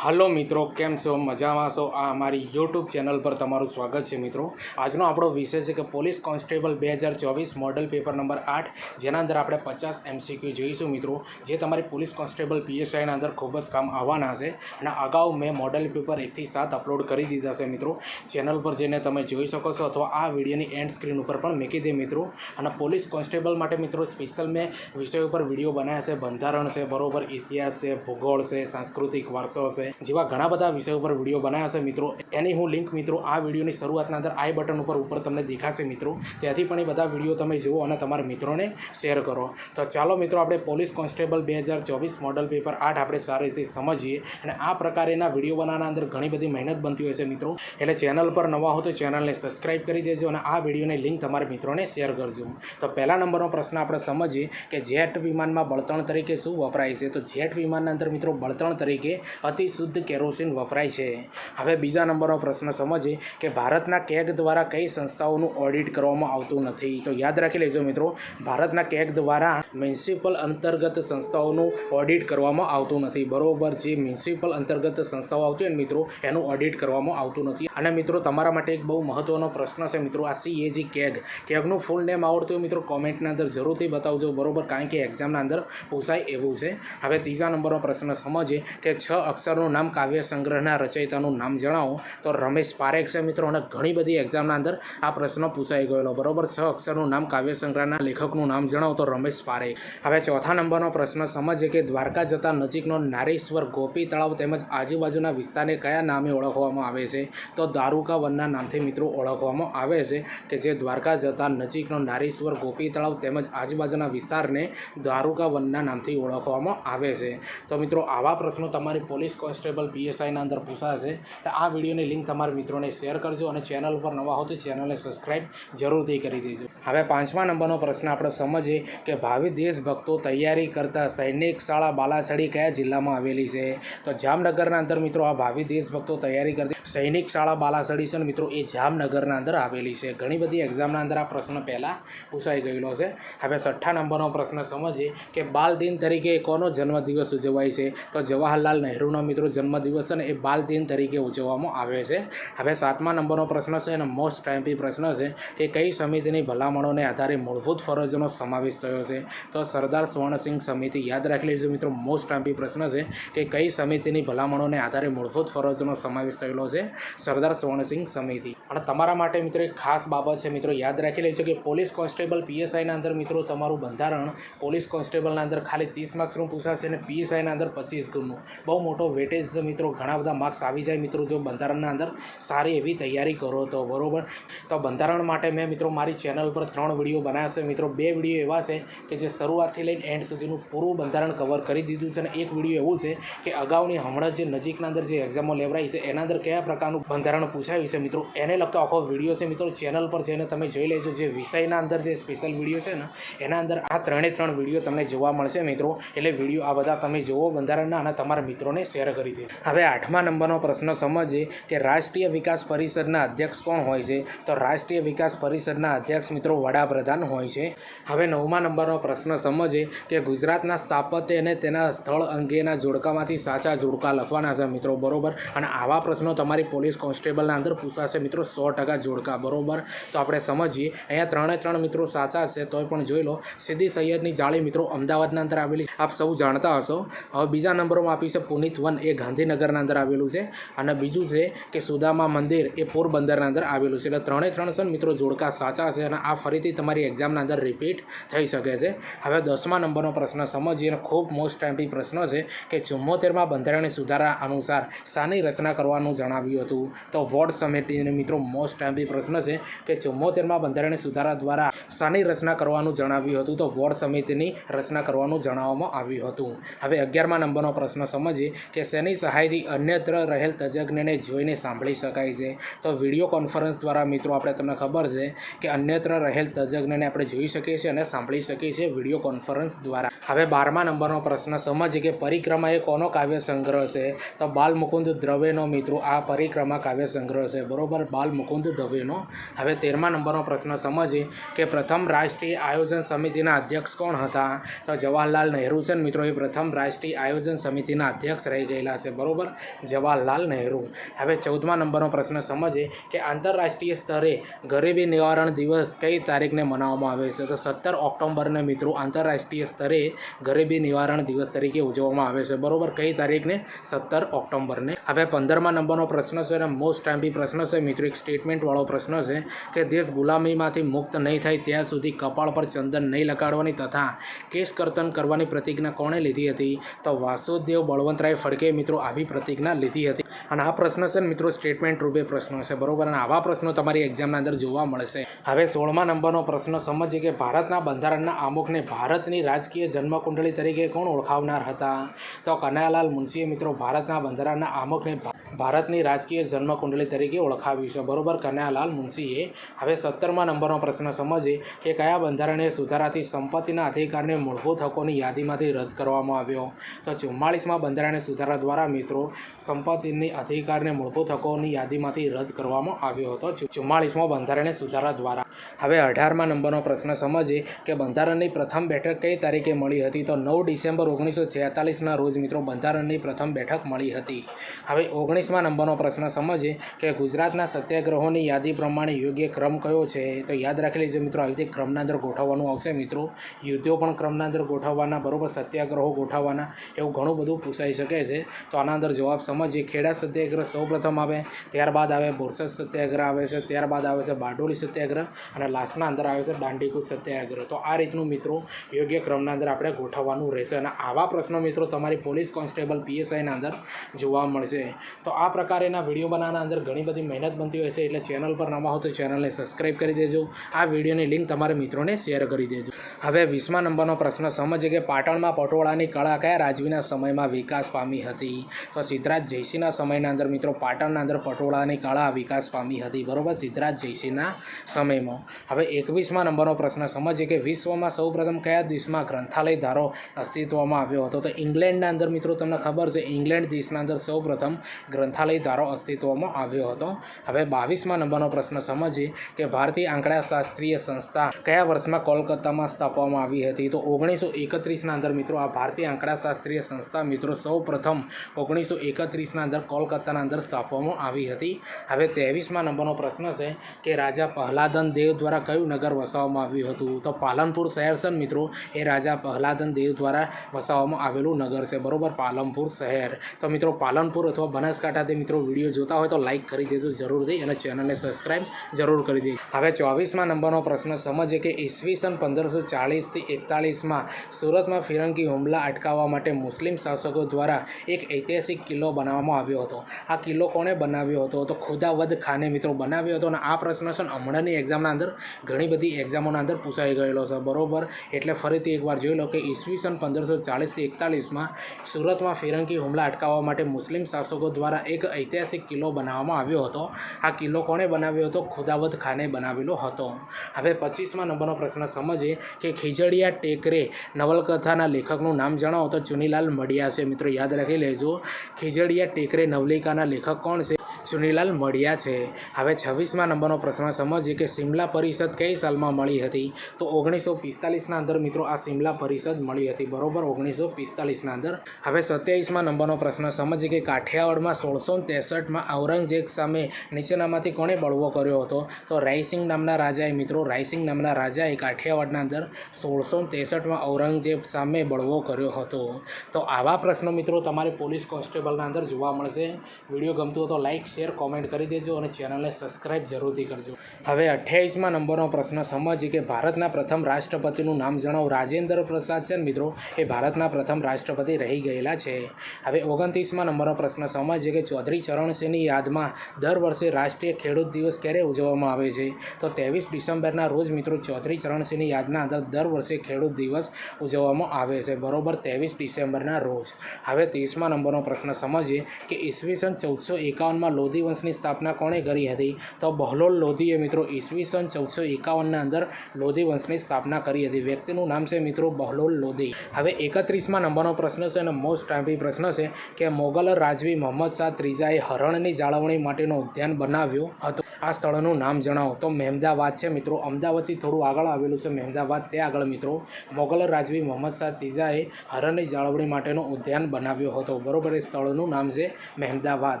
Hello મિત્રો, કેમ છો? મજામાં છો? આ અમારી યુટ્યુબ ચેનલ પર તમારું સ્વાગત છે મિત્રો. આજનો આપણો વિષય છે કે police constable 2024 model paper number 8, જેના અંદર આપણે 50 MCQ જોઈશું મિત્રો, જે તમારી પોલીસ કોન્સ્ટેબલ PSIના અંદર ખૂબ જ કામ આવવાના છે. અને અગાઉ મેં મોડલ પેપર 1 થી 7 અપલોડ કરી દીધા છે મિત્રો. ચેનલ પર જઈને તમે જોઈ શકો છો, અથવા આ વિડીયોની એન્ડ સ્ક્રીન ઉપર પણ મૂકી દે મિત્રો. અને પોલીસ કોન્સ્ટેબલ માટે મિત્રો સ્પેશિયલ મેં વિષય ઉપર વિડીયો બનાવ્યા છે. બંધારણ છે, બરોબર, ઇતિહાસ છે, ભૂગોળ છે, સાંસ્કૃતિક વારસો છે, જેવા ઘણા બધા વિષયો ઉપર વિડીયો બનાવ્યા છે મિત્રો. એની હું લિંક મિત્રો આ વિડીયોની શરૂઆતના અંદર આઈ બટન ઉપર તમને દેખાશે મિત્રો. ત્યાંથી પણ એ બધા વિડીયો તમે જુઓ અને તમારા મિત્રોને શેર કરો. તો ચાલો મિત્રો, આપણે પોલીસ કોન્સ્ટેબલ 2024 મોડલ પેપર 8 આપણે સારી રીતે સમજીએ. અને આ પ્રકારેના વિડીયો બનાવવાના અંદર ઘણી બધી મહેનત બનતી હોય છે મિત્રો. એટલે ચેનલ પર નવા હો તો ચેનલને સબસ્ક્રાઈબ કરી દેજો અને આ વિડીયોની લિંક તમારા મિત્રોને શેર કરજો. તો પહેલા નંબરનો પ્રશ્ન આપણે સમજીએ કે જેટ વિમાનમાં બળતણ તરીકે શું વપરાય છે. તો જેટ વિમાનના અંદર મિત્રો બળતણ તરીકે અતિ શુદ્ધ કેરોસીન વપરાય છે. હવે બીજા નંબરનો પ્રશ્ન સમજીએ કે ભારતના કેગ દ્વારા કઈ સંસ્થાઓનું ઓડિટ કરવામાં આવતું નથી. તો યાદ રાખી લેજો મિત્રો, ભારતના કેગ દ્વારા મ્યુનિસિપલ અંતર્ગત સંસ્થાઓનું ઓડિટ કરવામાં આવતું નથી. બરોબર, જે મ્યુનિસિપલ અંતર્ગત સંસ્થાઓ આવતી હોય ને મિત્રો, એનું ઓડિટ કરવામાં આવતું નથી. અને મિત્રો તમારા માટે એક બહુ મહત્વનો પ્રશ્ન છે મિત્રો, આ CAG કેગનું ફૂલ નેમ આવડતું હોય મિત્રો કોમેન્ટના અંદર જરૂરથી બતાવજો. બરોબર, કારણ કે એક્ઝામના અંદર પૂછાય એવું છે. હવે ત્રીજા નંબરનો પ્રશ્ન સમજીએ કે 6 અક્ષરનું નામ કાવ્ય સંગ્રહના રચયિતાનું નામ જણાવો. તો રમેશ પારેખ છે મિત્રો. અને ઘણી બધી એક્ઝામના અંદર આ પ્રશ્ન પૂછાઈ ગયેલો. બરોબર, 6 અક્ષરનું નામ કાવ્ય સંગ્રહના લેખકનું નામ જણાવો. તો રમેશ પારેખ. હવે ચોથા નંબરનો પ્રશ્ન સમજીએ કે દ્વારકા જતા નજીકનો નારેશ્વર ગોપી તળાવ તેમજ આજુબાજુના વિસ્તારને કયા નામે ઓળખવામાં આવે છે. તો દારૂકા વનના નામથી મિત્રો ઓળખવામાં આવે છે, કે જે દ્વારકા જતા નજીકનો નારેશ્વર ગોપી તળાવ તેમજ આજુબાજુના વિસ્તારને દારૂકા વનના નામથી ઓળખવામાં આવે છે. તો મિત્રો આવા પ્રશ્નો તમારી પોલીસ કોન્સ્ટેબલ PSIના અંદર પૂછાશે. તો આ વિડીયોની લિંક તમારા મિત્રોને શેર કરજો અને ચેનલ પર નવા હો તો ચેનલને સબસ્ક્રાઈબ જરૂરથી કરી દેજો. હવે પાંચમા નંબરનો પ્રશ્ન આપણે સમજીએ કે ભાવિ દેશભક્તો તૈયારી કરતા સૈનિક શાળા બાલાસડી કયા જિલ્લામાં આવેલી છે. તો જામનગરના અંદર મિત્રો આ ભાવિ દેશભક્તો તૈયારી કરતી સૈનિક શાળા બાલાસડી છે ને મિત્રો, એ જામનગરના અંદર આવેલી છે. ઘણી બધી એક્ઝામના અંદર આ પ્રશ્ન પહેલાં પૂછાઈ ગયેલો છે. હવે છઠ્ઠા નંબરનો પ્રશ્ન સમજીએ કે બાલ દિન તરીકે કોનો જન્મદિવસ ઉજવાય છે. તો જવાહરલાલ નહેરુનો મિત્રો જન્મદિવસ છે ને એ બાલ દિન તરીકે ઉજવવામાં આવે છે. હવે સાતમા નંબરનો પ્રશ્ન છે અને મોસ્ટ ટાઈમ્પી પ્રશ્ન છે કે કઈ સમિતિની ભલામણોને આધારે મૂળભૂત ફરજોનો સમાવેશ થયો છે. તો સરદાર સ્વર્ણસિંહ સમિતિ. યાદ રાખી લેજો મિત્રો, મોસ્ટ ટાઈમ્પી પ્રશ્ન છે કે કઈ સમિતિની ભલામણોને આધારે મૂળભૂત ફરજોનો સમાવેશ થયેલો છે. સરદાર સ્વર્ણસિંહ સમિતિ. અને તમારા માટે મિત્રો એક ખાસ બાબત છે મિત્રો, યાદ રાખી લેજો કે પોલીસ કોન્સ્ટેબલ PSIના અંદર મિત્રો તમારું બંધારણ પોલીસ કોન્સ્ટેબલના અંદર ખાલી 30 માર્ક્સનું પૂછાશે અને PSIના અંદર 25 ગુણનું. બહુ મોટો વેટેજ છે મિત્રો, ઘણા બધા માર્ક્સ આવી જાય મિત્રો જો બંધારણના અંદર સારી એવી તૈયારી કરો તો. બરોબર, તો બંધારણ માટે મેં મિત્રો મારી ચેનલ પર 3 વિડીયો બનાવ્યા છે મિત્રો. 2 વિડીયો એવા છે કે જે શરૂઆતથી લઈને એન્ડ સુધીનું પૂરું બંધારણ કવર કરી દીધું છે. અને એક વિડીયો એવું છે કે અગાઉની હમણાં જે નજીકના અંદર જે એક્ઝામો લેવરાઈ છે એના અંદર કયા પ્રકારનું બંધારણ પૂછાયું છે મિત્રો, એને લગતો આખો વિડીયો છે મિત્રો. ચેનલ પર જઈને તમે જોઈ લેજો. જે વિષયના અંદર જે સ્પેશિયલ વિડીયો છે ને એના અંદર આ 3 વિડીયો તમને જોવા મળશે મિત્રો. એટલે વિડીયો આ બધા તમે જુઓ બંધારણના અને તમારા મિત્રોને શેર કરી દે. હવે 8મા નંબરનો પ્રશ્ન સમજીએ કે રાષ્ટ્રીય વિકાસ પરિષદના અધ્યક્ષ કોણ હોય છે. તો રાષ્ટ્રીય વિકાસ પરિષદના અધ્યક્ષ મિત્રો વડાપ્રધાન હોય છે. હવે 9મા નંબરનો પ્રશ્ન સમજીએ કે ગુજરાતના સ્થાપત્ય અને તેના સ્થળ અંગેના જોડકામાંથી સાચા જોડકા લખવાના છે મિત્રો. બરોબર, અને આવા પ્રશ્નો તમારી પોલીસ કોન્સ્ટેબલના અંદર પૂછાશે મિત્રો, 100% જોડકા. બરોબર, તો આપણે સમજીએ. અહીંયા 3 મિત્રો સાચા છે, તોય પણ જોઈ લો. સીદી સૈયદની જાળી મિત્રો અમદાવાદના અંદર આવેલી, આપ સૌ જાણતા હશો. હવે બીજા નંબરમાં આપી છે પુનિત વન, એ ગાંધીનગરના અંદર આવેલું છે. અને બીજું છે કે સુદામા મંદિર, એ પોરબંદરના અંદર આવેલું છે. એટલે 3 છે મિત્રો જોડકા સાચા છે. અને આ ફરીથી તમારી એક્ઝામના અંદર રિપીટ થઈ શકે છે. હવે 10મા નંબરનો પ્રશ્ન સમજીએ. ખૂબ મોસ્ટ ટાઈમ્પી પ્રશ્ન છે કે 74મા બંધારણીય સુધારા અનુસાર શાની રચના કરવાનું જણાવ્યું હતું. તો વોર્ડ સમિતિને મિત્રો મોસ્ટ ટાઈમ્પી પ્રશ્ન છે કે 74મા બંધારણીય સુધારા દ્વારા શાની રચના કરવાનું જણાવ્યું હતું. તો વોર્ડ સમિતિની રચના કરવાનું જણાવવામાં આવ્યું હતું. હવે 11મા નંબરનો પ્રશ્ન સમજીએ કે શેની સહાયથી અન્યત્ર રહેલ તજજ્ઞને જોઈને સાંભળી શકાય છે. તો વિડીયો કોન્ફરન્સ દ્વારા મિત્રો આપણે તમને ખબર છે કે અન્યત્ર રહેલ તજજ્ઞને આપણે જોઈ શકીએ છીએ અને સાંભળી શકીએ છીએ વિડીયો કોન્ફરન્સ દ્વારા. હવે 12મા નંબરનો પ્રશ્ન સમજીએ કે પરિક્રમા એ કોનો કાવ્ય સંગ્રહ છે? તો બાલમુકુંદ દવેનો મિત્રો આ પરિક્રમા કાવ્ય સંગ્રહ છે, બરોબર, બાલમુકુંદ દવેનો. હવે 13મા નંબરનો પ્રશ્ન સમજીએ કે પ્રથમ રાષ્ટ્રીય આયોજન સમિતિના અધ્યક્ષ કોણ હતા? તો જવાહરલાલ નહેરુ છે ને મિત્રો, એ પ્રથમ રાષ્ટ્રીય આયોજન સમિતિના અધ્યક્ષ રહી ગયેલા છે, બરોબર, જવાહરલાલ નહેરુ. હવે 14મા નંબરનો પ્રશ્ન સમજીએ કે આંતરરાષ્ટ્રીય સ્તરે ગરીબી નિવારણ દિવસ કઈ તારીખને મનાવવામાં આવે છે? તો 17 ઓક્ટોબરને મિત્રો આંતરરાષ્ટ્રીય સ્તરે ગરીબી નિવારણ દિવસ તરીકે ઉજવવામાં આવે છે, બરોબર, કઈ તારીખને? 17 ઓક્ટોબરને. હવે 15મા નંબરનો પ્રશ્ન છે અને મોસ્ટ ટાઈમ્પી પ્રશ્ન છે મિત્રો, એક સ્ટેટમેન્ટવાળો પ્રશ્ન છે કે દેશ ગુલામીમાંથી મુક્ત નહીં થાય ત્યાં સુધી કપાળ પર ચંદન નહીં લગાડવાની તથા કેશ કર્તન કરવાની પ્રતિજ્ઞા કોણે લીધી હતી? તો વાસુદેવ બળવંતરાય ફડકે મિત્રો આવી પ્રતિજ્ઞા લીધી હતી. અને આ પ્રશ્ન છે ને મિત્રો સ્ટેટમેન્ટ રૂપે પ્રશ્નો છે, બરોબર, અને આવા પ્રશ્નો તમારી એક્ઝામના અંદર જોવા મળશે. હવે 16મા નંબરનો પ્રશ્ન સમજીએ કે ભારતના બંધારણના આમુખને ભારતની રાજકીય જન્મકુંડળી તરીકે કોણ ઓળખાવનાર હતા? તો કનૈયાલાલ મુનશીએ મિત્રો ભારતના બંધારણના આમુખને ભારતની રાજકીય જન્મકુંડળી તરીકે ઓળખાવ્યું છે, બરોબર, કનૈયાલાલ મુનશીએ. હવે 17મા નંબરનો પ્રશ્ન સમજીએ કે કયા બંધારણીય સુધારાથી સંપત્તિના અધિકારને મૂળભૂત હકોની યાદીમાંથી રદ કરવામાં આવ્યો? તો 44મા બંધારણીય સુધારા દ્વારા મિત્રો સંપત્તિની અધિકારને મૂળભૂત હકોની યાદીમાંથી રદ કરવામાં આવ્યો હતો, 44મો બંધારણીય સુધારા દ્વારા. હવે 18મા નંબરનો પ્રશ્ન સમજીએ કે બંધારણની પ્રથમ બેઠક કઈ તારીખે મળી હતી? તો 9 ડિસેમ્બર 1946ના રોજ મિત્રો બંધારણની પ્રથમ બેઠક મળી હતી. હવે 19મા નંબરનો પ્રશ્ન સમજીએ કે ગુજરાતના સત્યાગ્રહોની યાદી પ્રમાણે યોગ્ય ક્રમ કયો છે? તો યાદ રાખી લેજો મિત્રો, આવી રીતે ક્રમના અંદર ગોઠવવાનું આવશે મિત્રો, યુદ્ધો પણ ક્રમના અંદર ગોઠવવાના, બરોબર, સત્યાગ્રહો ગોઠવવાના, એવું ઘણું બધું પૂછાઈ શકે છે. તો આના અંદર જવાબ સમજીએ. ખેડા સત્યાગ્રહ સૌપ્રથમ આવે, ત્યારબાદ આવે બોરસદ સત્યાગ્રહ આવે છે, ત્યારબાદ આવે છે બારડોલી સત્યાગ્રહ અને લાસ્ટના અંદર આવે છે દાંડીકૂચ સત્યાગ્રહ. તો આ રીતનું મિત્રો યોગ્ય ક્રમના અંદર આપણે ગોઠવવાનું રહેશે અને આવા પ્રશ્નો મિત્રો તમારી પોલીસ કોન્સ્ટેબલ PSIના અંદર જોવા મળશે. તો આ પ્રકારેના વિડીયો બનાવવાના અંદર ઘણી બધી મહેનત બનતી હોય છે, એટલે ચેનલ પર નવા હો તો ચેનલને સબસ્ક્રાઈબ કરી દેજો. આ વિડીયોની લિંક તમારા મિત્રોને શેર કરી દેજો. હવે 20મા નંબરનો પ્રશ્ન સમજીએ કે પાટણમાં પટોળાની કળા કયા રાજવીના સમયમાં વિકાસ પામી હતી? તો સિદ્ધરાજ જયસિંહના સમયના અંદર મિત્રો પાટણના અંદર પટોળાની કળા વિકાસ પામી હતી, બરોબર, સિદ્ધરાજ જયસિંહના સમયમાં. હવે 21મા નંબરનો પ્રશ્ન સમજીએ કે વિશ્વમાં સૌપ્રથમ કયા દેશમાં ગ્રંથાલય ધારો અસ્તિત્વમાં આવ્યો હતો? તો ઇંગ્લેન્ડના અંદર મિત્રો તમને ખબર છે, ઇંગ્લેન્ડ દેશના અંદર સૌપ્રથમ ગ્રંથાલય ધારો અસ્તિત્વમાં આવ્યો હતો. હવે 22મા નંબરનો પ્રશ્ન સમજીએ કે ભારતીય આંકડાશાસ્ત્રીય સંસ્થા કયા વર્ષમાં કોલકાતામાં સ્થાપવામાં આવી હતી? તો 1931ના અંદર મિત્રો આ ભારતીય આંકડાશાસ્ત્રીય સંસ્થા મિત્રો સૌપ્રથમ 1931ના અંદર કોલકાતાના અંદર સ્થાપવામાં આવી હતી. હવે 23મા નંબરનો પ્રશ્ન છે કે રાજા પ્રહલાદન દેવ દ્વારા કયું નગર વસાવવામાં આવ્યું હતું? તો પાલનપુર શહેર છે મિત્રો, એ રાજા પ્રહલાદન દેવ દ્વારા વસાવવામાં આવેલું નગર છે, બરોબર, પાલનપુર શહેર. તો મિત્રો પાલનપુર અથવા બનાસકાંઠાથી મિત્રો વિડીયો જોતા હોય તો લાઇક કરી દેજો જરૂરથી અને ચેનલને સબસ્ક્રાઈબ જરૂર કરી દેજો. હવે 24મા નંબરનો પ્રશ્ન સમજીએ કે ઈસવીસન 1540થી 41માં સુરતમાં ફિરંગી હુમલા અટકાવવા માટે મુસ્લિમ શાસકો દ્વારા એક ઐતિહાસિક કિલ્લો બનાવવામાં આવ્યો હતો. આ કિલ્લો કોણે બનાવ્યો હતો? તો ખુદાવદ ખાને મિત્રો બનાવ્યો હતો. અને આ પ્રશ્ન છે હમણાંની એક્ઝામના અંદર ઘણી બધી એક્ઝામોના અંદર પૂછાઈ ગયેલો છે, બરોબર, એટલે ફરીથી એકવાર જોઈ લો કે ઈસવીસન 1540થી 41માં સુરતમાં ફિરંગી હુમલા અટકાવવા માટે મુસ્લિમ શાસકો દ્વારા એક ઐતિહાસિક કિલ્લો બનાવવામાં આવ્યો હતો. આ કિલ્લો કોણે બનાવ્યો હતો? ખુદાવદ ખાને બનાવેલો હતો. હવે 25મા નંબરનો પ્રશ્ન સમજીએ કે ખીજડીયા ટેકરે નવલકથાના લેખકનું નામ જણાવો? તો ચુનીલાલ મડિયા છે મિત્રો, યાદ રાખી લેજો, ખીજડીયા ટેકરે નવલિકાના લેખક કોણ છે? ચુનીલાલ મડિયા છે. હવે 26મા નંબરનો પ્રશ્ન સમજીએ કે સિમલા પરિષદ કઈ સાલમાં મળી હતી? તો 1945ના અંદર મિત્રો આ સિમલા પરિષદ મળી હતી, બરોબર, 1945ના અંદર. હવે 27મા નંબરનો પ્રશ્ન સમજીએ કે કાઠિયાવાડમાં 1663માં ઔરંગઝેબ સામે નીચેનામાંથી કોણે બળવો કર્યો હતો? તો રાયસિંગ નામના રાજાએ મિત્રો, રાયસિંગ નામના રાજાએ કાઠિયાવાડના અંદર 1663માં ઔરંગઝેબ સામે બળવો કર્યો હતો. તો આવા પ્રશ્નો મિત્રો તમારે પોલીસ કોન્સ્ટેબલના અંદર જોવા મળશે. વિડીયો ગમતો હતો લાઇક શેર કોમેન્ટ કરી દેજો અને ચેનલને સબસ્ક્રાઈબ જરૂરથી કરજો. હવે 28મા નંબરનો પ્રશ્ન સમજીએ કે ભારતના પ્રથમ રાષ્ટ્રપતિનું નામ જણાવો? રાજેન્દ્ર પ્રસાદ છે મિત્રો, એ ભારતના પ્રથમ રાષ્ટ્રપતિ રહી ગયેલા છે. હવે 29મા નંબરનો પ્રશ્ન સમજીએ કે ચૌધરી ચરણસિંહની યાદમાં દર વર્ષે રાષ્ટ્રીય ખેડૂત દિવસ ક્યારે ઉજવવામાં આવે છે? તો 23 ડિસેમ્બરના રોજ મિત્રો ચૌધરી ચરણસિંહની યાદના અંદર દર વર્ષે ખેડૂત દિવસ ઉજવવામાં આવે છે, બરોબર, 23 ડિસેમ્બરના રોજ. હવે 30મા નંબરનો પ્રશ્ન સમજીએ કે ઈસવીસન 1451માં લોધી વંશની સ્થાપના કોણે કરી હતી? તો બહલોલ લોધીએ મિત્રો ઈસવીસન 1451ના અંદર લોધી વંશની સ્થાપના કરી હતી. વ્યક્તિનું નામ છે મિત્રો બહલોલ લોધી. હવે 31મા નંબરનો પ્રશ્ન છે અને મોસ્ટ ટાઈમ્પી પ્રશ્ન છે કે મોગલ રાજવી મુહમ્મદ શાહ ત્રીજાએ હરણની જાળવણી માટેનું ઉદ્યાન બનાવ્યું હતું. આ સ્થળનું નામ જણાવો. તો મહેમદાવાદ છે મિત્રો. અમદાવાદથી થોડું આગળ આવેલું છે મહેમદાવાદ. તે આગળ મિત્રો મોગલ રાજવી મુહમ્મદ શાહ ત્રીજાએ હરણની જાળવણી માટેનું ઉદ્યાન બનાવ્યું હતું. બરોબર, એ સ્થળનું નામ છે મહેમદાવાદ.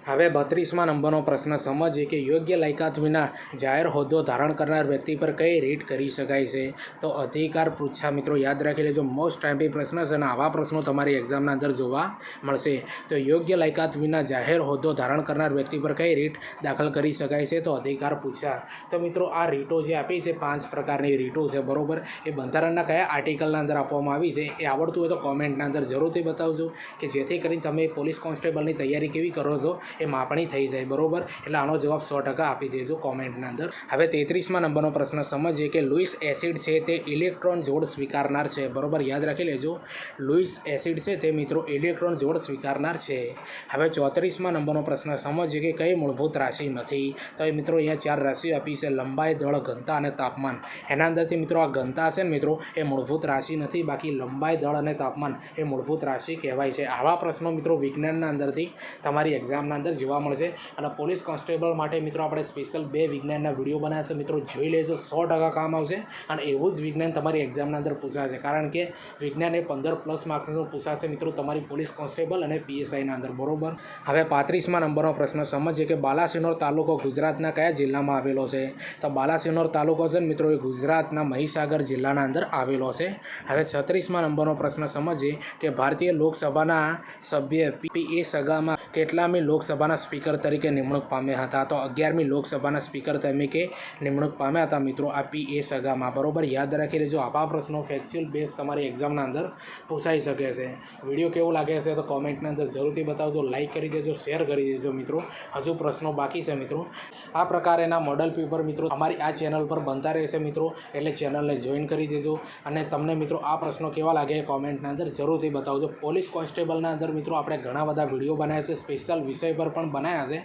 હવે 32મા નંબરનો પ્રશ્ન સમજીએ કે યોગ્ય લાયકાત વિના જાહેર હોદ્દો ધારણ કરનાર વ્યક્તિ પર કઈ રીટ કરી શકાય છે? તો અધિકાર પૃચ્છા. મિત્રો યાદ રાખી લેજો, મોસ્ટ ટાઈમ્પી પ્રશ્ન છે અને આવા પ્રશ્નો તમારી એક્ઝામના અંદર જોવા મળશે. તો યોગ્ય લાયકાત વિના જાહેર હોદ્દો ધારણ કરનાર વ્યક્તિ પર કઈ રીટ દાખલ કરી શકાય છે? તો અધિકાર પૂછા. તો મિત્રો આ રીટો જે આપી છે 5 પ્રકારની રીટો છે. બરોબર, એ બંધારણના કયા આર્ટિકલના અંદર આપવામાં આવી છે એ આવડતું હોય તો કોમેન્ટના અંદર જરૂરથી બતાવજો કે જેથી કરીને તમે પોલીસ કોન્સ્ટેબલની તૈયારી કેવી કરો છો એ માપણી થઈ જાય. બરોબર, એટલે આનો જવાબ 100% આપી દેજો કોમેન્ટના અંદર. હવે 33મા નંબરનો પ્રશ્ન સમજીએ કે લુઈસ એસિડ છે તે ઇલેક્ટ્રોન જોડ સ્વીકારનાર છે. બરોબર, યાદ રાખી લેજો, લુઈસ એસિડ છે તે મિત્રો ઇલેક્ટ્રોન જોડ સ્વીકારનાર છે. હવે 34મા નંબરનો પ્રશ્ન સમજીએ કે કઈ મૂળભૂત રાશિ નથી? તો એ મિત્રો અહીંયા 4 રાશિઓ આપી છે: લંબાઈ, દળ, ઘનતા અને તાપમાન. એના અંદરથી મિત્રો આ ઘનતા છે ને મિત્રો એ મૂળભૂત રાશિ નથી, બાકી લંબાઈ, દળ અને તાપમાન એ મૂળભૂત રાશિ કહેવાય છે. આવા પ્રશ્નો મિત્રો વિજ્ઞાનના અંદરથી તમારી એક્ઝામના અંદર જોવા મળશે. અને પોલીસ કોન્સ્ટેબલ માટે મિત્રો આપણે સ્પેશિયલ 2 વિજ્ઞાનના વિડીયો બનાવ્યા છે. મિત્રો જોઈ લેજો, 100% કામ આવશે. અને એવું જ વિજ્ઞાન તમારી એક્ઝામના અંદર પૂછાશે, કારણ કે વિજ્ઞાન એ 15+ માર્ક્સનું પૂછાશે મિત્રો તમારી પોલીસ કોન્સ્ટેબલ અને PSIના અંદર. બરોબર, હવે 35મા નંબરનો પ્રશ્ન સમજીએ કે બાલાસિનોર તાલુકો ગુજરાતના કયા જિલ્લામાં આવેલો છે? તો બાલાસિનોર તાલુકો છે મિત્રો એ ગુજરાતના મહીસાગર જિલ્લાના અંદર આવેલો છે. હવે 36મા નંબરનો પ્રશ્ન સમજીએ કે ભારતીય લોકસભાના સભ્ય PA સગામાં કેટલામી લોકસભાના સ્પીકર તરીકે નિમણૂક પામ્યા હતા? તો 11મી લોકસભાના સ્પીકર તરીકે નિમણૂક પામ્યા હતા મિત્રો આ PA સગામાં. બરોબર, યાદ રાખી લેજો, આવા પ્રશ્નો ફેક્ચ્યુઅલ બેઝ તમારી એક્ઝામના અંદર પૂછાઈ શકે છે. વિડીયો કેવો લાગે છે તો કોમેન્ટના અંદર જરૂરથી બતાવજો, લાઇક કરી દેજો, શેર કરી દેજો. મિત્રો હજુ પ્રશ્નો બાકી છે. મિત્રો આ પ્રકારેના મોડલ પેપર મિત્રો અમારી આ ચેનલ પર બનતા રહેશે મિત્રો, એટલે ચેનલને જોઈન કરી દેજો. અને તમને મિત્રો આ પ્રશ્નો કેવા લાગે એ કોમેન્ટના અંદર જરૂરથી બતાવજો. પોલીસ કોન્સ્ટેબલના અંદર મિત્રો આપણે ઘણા બધા વિડીયો બનાવ્યા છે, સ્પેશિયલ વિષય પર પણ બનાવ્યા છે.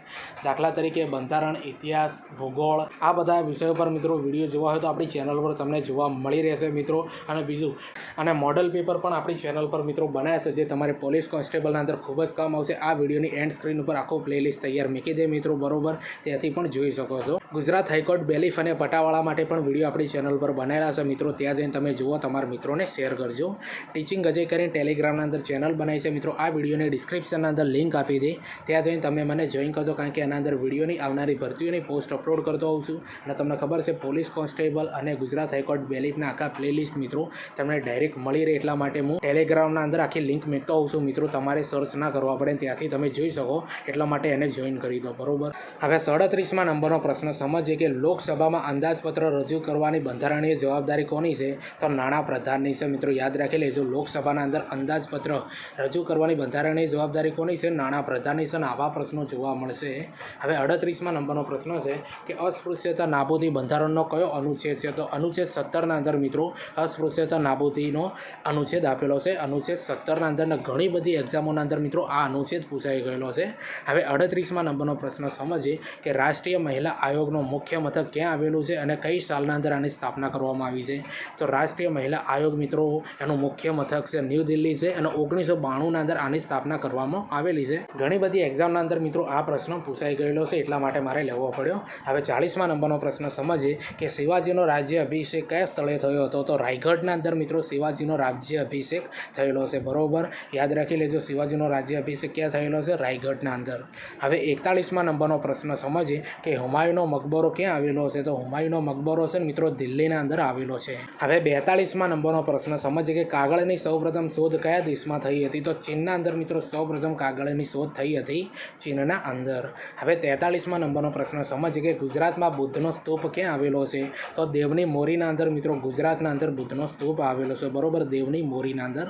દાખલા તરીકે બંધારણ, ઇતિહાસ, ભૂગોળ, આ બધા વિષયો પર મિત્રો વિડીયો જોવા હોય તો આપણી ચેનલ પર તમને જોવા મળી રહેશે મિત્રો. અને બીજું અને મોડલ પેપર પણ આપણી ચેનલ પર મિત્રો બનાવ્યા છે જે તમારે પોલીસ કોન્સ્ટેબલના અંદર ખૂબ જ કામ આવશે. આ વિડીયોની એન્ડ સ્ક્રીન ઉપર આખો પ્લેલિસ્ટ તૈયાર મૂકી દે મિત્રો. બરોબર, ત્યાંથી પણ જોઈ શકો છો. ગુજરાત હાઈકોર્ટ બેલીફ અને પટાવાળા માટે પણ વિડીયો આપણી ચેનલ પર બનાવેલા છે મિત્રો. ત્યાં જઈને તમે જુઓ, તમારા મિત્રોને શેર કરજો. ટીચિંગ અજય કરીને ટેલિગ્રામના અંદર ચેનલ બનાવી છે મિત્રો. આ વિડીયોની ડિસ્ક્રિપ્શનના અંદર લિંક આપી દે, ત્યાં જઈને તમે મને જોઈન કરજો, કારણ કે એના અંદર વિડીયોની આવનારી ભરતીઓની પોસ્ટ અપલોડ કરતો હોઉં છું. અને તમને ખબર છે પોલીસ કોન્સ્ટેબલ અને ગુજરાત હાઈકોર્ટ બેલીફના આખા પ્લેલિસ્ટ મિત્રો તમને ડાયરેક્ટ મળી રહે, એટલા માટે હું ટેલિગ્રામના અંદર આખી લિંક મૂકતો હોઉં છું મિત્રો. તમારે સર્ચ ના કરવા પડે, ત્યાંથી તમે જોઈ શકો, એટલા માટે એને જોઈન કરી દો. બરોબર, હવે 37મા નંબરનો પ્રશ્ન સમજીએ કે લોકસભામાં અંદાજપત્ર રજૂ કરવાની બંધારણીય જવાબદારી કોની છે? તો નાણાં પ્રધાનની છે મિત્રો. યાદ રાખી લેજો, લોકસભાના અંદર અંદાજપત્ર રજૂ કરવાની બંધારણીય જવાબદારી કોની છે? નાણાં પ્રધાનની છે. અને આવા પ્રશ્નો જોવા મળશે. હવે 38મા નંબરનો પ્રશ્ન છે કે અસ્પૃશ્યતા નાબૂદી બંધારણનો કયો અનુચ્છેદ છે? તો અનુચ્છેદ 17ના અંદર મિત્રો અસ્પૃશ્યતા નાબૂદીનો અનુચ્છેદ આપેલો છે. અનુચ્છેદ 17ના અંદર ઘણી બધી એક્ઝામોના અંદર મિત્રો આ અનુચ્છેદ પૂછાઈ ગયેલો છે. હવે 38મા નંબરનો પ્રશ્ન સમજીએ કે રાષ્ટ્રીય મહિલા આયોગનું મુખ્ય મથક ક્યાં આવેલું છે અને કઈ સાલના અંદર આની સ્થાપના કરવામાં આવી છે? તો રાષ્ટ્રીય મહિલા આયોગ મિત્રો એનું મુખ્ય મથક છે ન્યૂ દિલ્હી છે, અને 1992ના અંદર આની સ્થાપના કરવામાં આવેલી છે. ઘણી બધી એક્ઝામના અંદર મિત્રો આ પ્રશ્ન પૂછાઈ ગયેલો છે, એટલા માટે મારે લેવો પડ્યો. હવે 40મા નંબરનો પ્રશ્ન સમજીએ કે શિવાજીનો રાજ્ય અભિષેક કયા સ્થળે થયો હતો? તો રાયગઢના અંદર મિત્રો શિવાજીનો રાજ્ય અભિષેક થયેલો છે. બરોબર, યાદ રાખી લેજો, શિવાજીનો રાજ્ય અભિષેક ક્યાં થયેલો છે? રાયગઢના અંદર. હવે 41મા નંબરનો પ્રશ્ન સમજીએ કે હુમાયુનો મકબરો ક્યાં આવેલો છે? તો હુમાયુનો મકબરો છે મિત્રો દિલ્હીના અંદર આવેલો છે. હવે 42મા નંબરનો પ્રશ્ન સમજીએ કે કાગળની સૌપ્રથમ શોધ કયા દેશમાં થઈ હતી? તો ચીનના અંદર મિત્રો સૌપ્રથમ કાગળની શોધ થઈ હતી ચીનના અંદર. હવે 43મા નંબરનો પ્રશ્ન સમજીએ કે ગુજરાતમાં બુદ્ધનો સ્તૂપ ક્યાં આવેલો છે? તો દેવની મોરીના અંદર મિત્રો ગુજરાતના અંદર બુદ્ધનો સ્તૂપ આવેલો છે. બરોબર, દેવની મોરીના અંદર.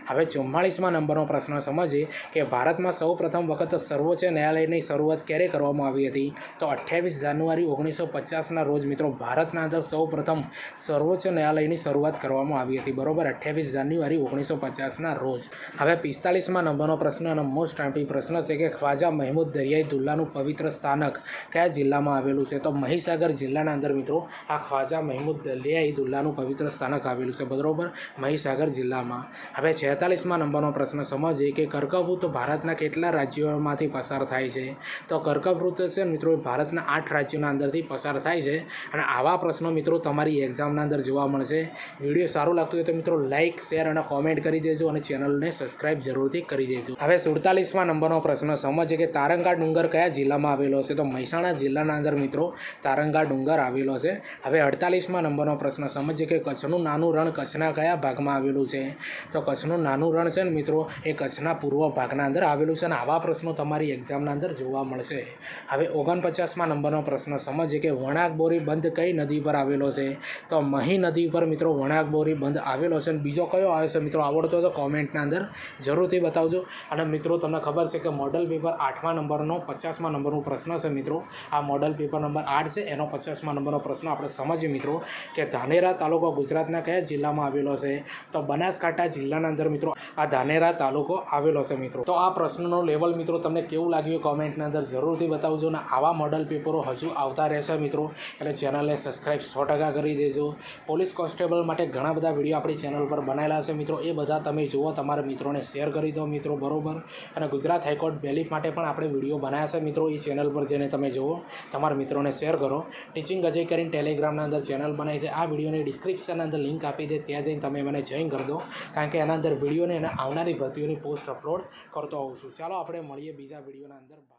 હવે 44મા નંબરનો પ્રશ્ન સમજીએ કે ભારતમાં સૌપ્રથમ વખત સર્વોચ્ચ ન્યાયાલયની શરૂઆત ક્યારે કરવામાં આવી હતી? તો 28 જાન્યુઆરી જાન્યુઆરી 1950ના રોજ મિત્રો ભારતના અંદર સૌપ્રથમ સર્વોચ્ચ ન્યાયાલયની શરૂઆત કરવામાં આવી હતી, બરોબર, 28 જાન્યુઆરી 1950ના રોજ. હવે 45મા નંબરનો પ્રશ્ન અને મોસ્ટ આઈમ્પી પ્રશ્ન છે કે ખ્વાજા મહેમૂદ દરિયાઈ દુલ્લાનું પવિત્ર સ્થાનક કયા જિલ્લામાં આવેલું છે? તો મહીસાગર જિલ્લાના અંદર મિત્રો આ ખ્વાજા મહેમૂદ દરિયાઈ દુલ્લાનું પવિત્ર સ્થાનક આવેલું છે, બરોબર, મહીસાગર જિલ્લામાં. હવે 46મા નંબરનો પ્રશ્ન સમજીએ કે કર્કવૃત્ત ભારતના કેટલા રાજ્યોમાંથી પસાર થાય છે? તો કર્કવૃત્ત છે મિત્રો એ ભારતના 8 રાજ્યોના અંદરથી પસાર થાય છે. અને આવા પ્રશ્નો મિત્રો તમારી એક્ઝામના અંદર જોવા મળશે. વિડીયો સારું લાગતું હોય તો મિત્રો લાઇક, શેર અને કોમેન્ટ કરી દેજો અને ચેનલને સબસ્ક્રાઇબ જરૂરથી કરી દેજો. હવે 47મા નંબરનો પ્રશ્ન સમજીએ કે તારંગા ડુંગર કયા જિલ્લામાં આવેલો છે? તો મહેસાણા જિલ્લાના અંદર મિત્રો તારંગા ડુંગર આવેલો છે. હવે 48મા નંબરનો પ્રશ્ન સમજીએ કે કચ્છનું નાનું રણ કચ્છના કયા ભાગમાં આવેલું છે? તો કચ્છનું નાનું રણ છે ને મિત્રો એ કચ્છના પૂર્વ ભાગના અંદર આવેલું છે. અને આવા પ્રશ્નો તમારી એક્ઝામના અંદર જોવા મળશે. હવે 49મા નંબરનો પ્રશ્ન સમજીએ કે વણાકબોરી બંધ કઈ નદી પર આવેલો છે? તો મહી નદી પર મિત્રો વણાકબોરી બંધ આવેલો છે. અને બીજો કયો આવે છે મિત્રો આવડતો તો કોમેન્ટના અંદર જરૂરથી બતાવજો. અને મિત્રો તમને ખબર છે કે મોડલ પેપર 8મા નંબરનો 50મા નંબરનો પ્રશ્ન છે મિત્રો. આ મોડલ પેપર નંબર 8 છે, એનો 50મા નંબરનો પ્રશ્ન આપણે સમજીએ મિત્રો કે ધાનેરા તાલુકો ગુજરાતના કયા જિલ્લામાં આવેલો છે? તો બનાસકાંઠા જિલ્લાના અંદર મિત્રો આ ધાનેરા તાલુકો આવેલો છે મિત્રો. તો આ પ્રશ્નનો લેવલ મિત્રો તમને કેવું લાગ્યું કોમેન્ટના અંદર જરૂરથી બતાવજો. અને આવા મોડલ પેપરો હજુ આવતા રહેશે મિત્રો, એટલે ચેનલને સબસ્ક્રાઈબ 100% કરી દેજો. પોલીસ કોન્સ્ટેબલ માટે ઘણા બધા વિડીયો આપણી ચેનલ પર બનાવેલા છે મિત્રો, એ બધા તમે જુઓ, તમારા મિત્રોને શેર કરી દો મિત્રો, બરોબર. અને ગુજરાત હાઈકોર્ટ બેલીફ માટે પણ આપણે વિડીયો બનાવ્યા છે મિત્રો, એ ચેનલ પર જઈને તમે જુઓ, તમારા મિત્રોને શેર કરો. ટીચિંગ અજય કરીને ટેલિગ્રામના અંદર ચેનલ બનાવી છે, આ વિડીયોની ડિસ્ક્રિપ્શનના અંદર લિંક આપી દે, ત્યાં જઈને તમે મને જોઈન કરી દો, કારણ કે એના અંદર વિડીયોને અને આવનારી ભરતીઓની પોસ્ટ અપલોડ કરતો હોઉં છું. ચાલો આપણે મળીએ બીજા વિડીયોના અંદર.